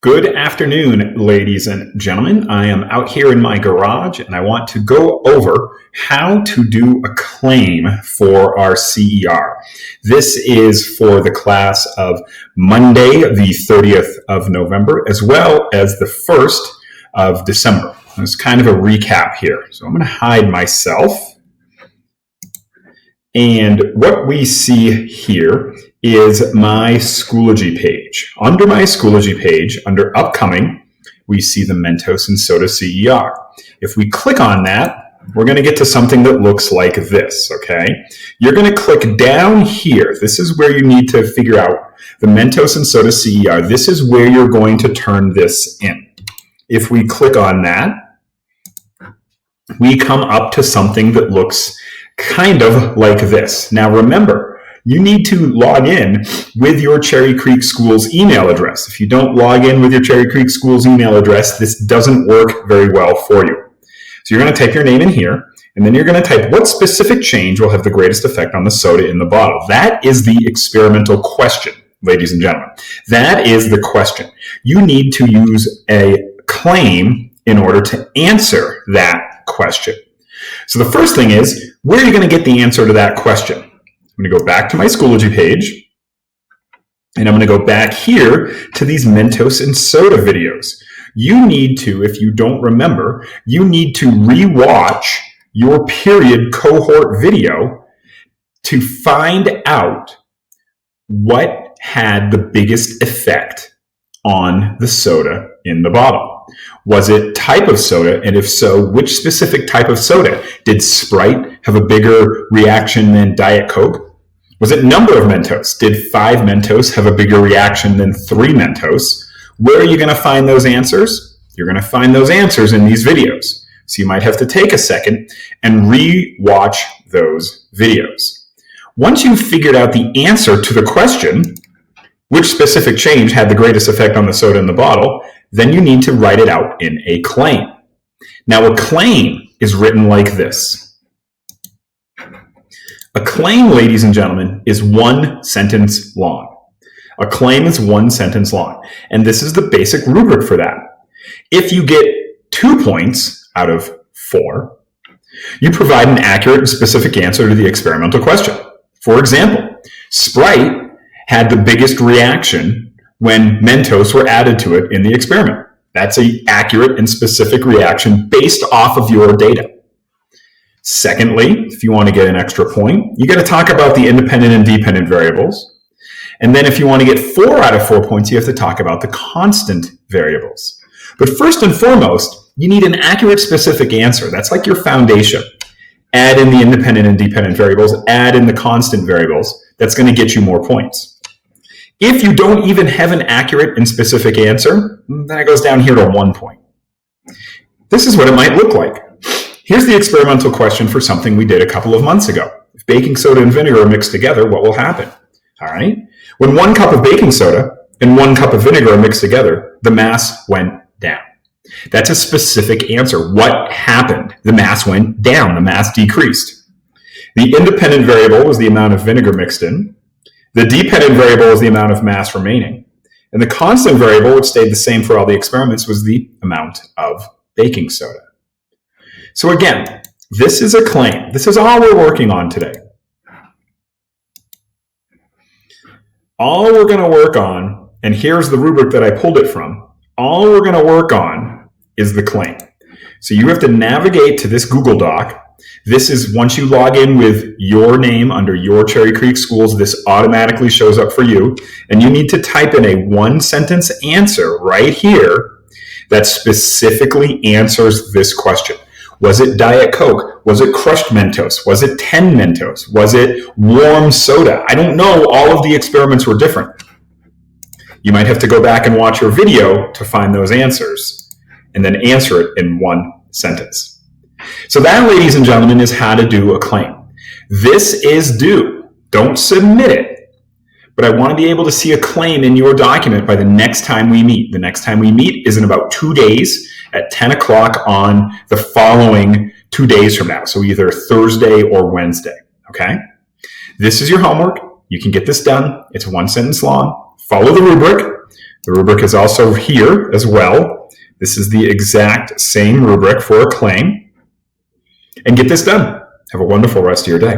Good afternoon, ladies and gentlemen. I am out here in my garage and I want to go over how to do a claim for our CER. This is for the class of Monday, the 30th of November, as well as the 1st of December. It's kind of a recap here. So I'm going to hide myself. And what we see here is my Schoology page. Under my Schoology page, under Upcoming, we see the Mentos and Soda CER. If we click on that, we're going to get to something that looks like this, okay? You're going to click down here. This is where you need to figure out the Mentos and Soda CER. This is where you're going to turn this in. If we click on that, we come up to something that looks kind of like this. Now remember, you need to log in with your Cherry Creek Schools email address. If you don't log in with your Cherry Creek Schools email address, this doesn't work very well for you. So you're going to type your name in here, and then you're going to type what specific change will have the greatest effect on the soda in the bottle. That is the experimental question, ladies and gentlemen. That is the question. You need to use a claim in order to answer that question. So the first thing is, where are you going to get the answer to that question? I'm going to go back to my Schoology page, and I'm going to go back here to these Mentos and Soda videos. You need to, if you don't remember, you need to rewatch your period cohort video to find out what had the biggest effect on the soda in the bottle. Was it type of soda? And if so, which specific type of soda? Did Sprite have a bigger reaction than Diet Coke? Was it number of Mentos? Did 5 Mentos have a bigger reaction than 3 Mentos? Where are you going to find those answers? You're going to find those answers in these videos. So you might have to take a second and re-watch those videos. Once you've figured out the answer to the question, which specific change had the greatest effect on the soda in the bottle, then you need to write it out in a claim. Now, a claim is written like this. A claim, ladies and gentlemen, is 1 sentence long. A claim is 1 sentence long, and this is the basic rubric for that. If you get 2 points out of 4, you provide an accurate and specific answer to the experimental question. For example, Sprite had the biggest reaction when Mentos were added to it in the experiment. That's an accurate and specific reaction based off of your data. Secondly, if you want to get an extra point, you got to talk about the independent and dependent variables. And then if you want to get 4 out of 4 points, you have to talk about the constant variables. But first and foremost, you need an accurate, specific answer. That's like your foundation. Add in the independent and dependent variables, add in the constant variables. That's going to get you more points. If you don't even have an accurate and specific answer, then it goes down here to 1 point. This is what it might look like. Here's the experimental question for something we did a couple of months ago. If baking soda and vinegar are mixed together, what will happen? All right. When 1 cup of baking soda and 1 cup of vinegar are mixed together, the mass went down. That's a specific answer. What happened? The mass went down. The mass decreased. The independent variable was the amount of vinegar mixed in. The dependent variable is the amount of mass remaining. And the constant variable, which stayed the same for all the experiments, was the amount of baking soda. So again, this is a claim. This is all we're working on today. All we're going to work on, and here's the rubric that I pulled it from, all we're going to work on is the claim. So you have to navigate to this Google Doc. This is once you log in with your name under your Cherry Creek Schools, this automatically shows up for you. And you need to type in a 1-sentence answer right here that specifically answers this question. Was it Diet Coke? Was it crushed Mentos? Was it 10 Mentos? Was it warm soda? I don't know. All of the experiments were different. You might have to go back and watch your video to find those answers and then answer it in 1 sentence. So that, ladies and gentlemen, is how to do a claim. This is due. Don't submit it. But I want to be able to see a claim in your document by the next time we meet. The next time we meet is in about 2 days at 10 o'clock on the following 2 days from now. So either Thursday or Wednesday. Okay? This is your homework. You can get this done. It's 1 sentence long. Follow the rubric. The rubric is also here as well. This is the exact same rubric for a claim. And get this done. Have a wonderful rest of your day.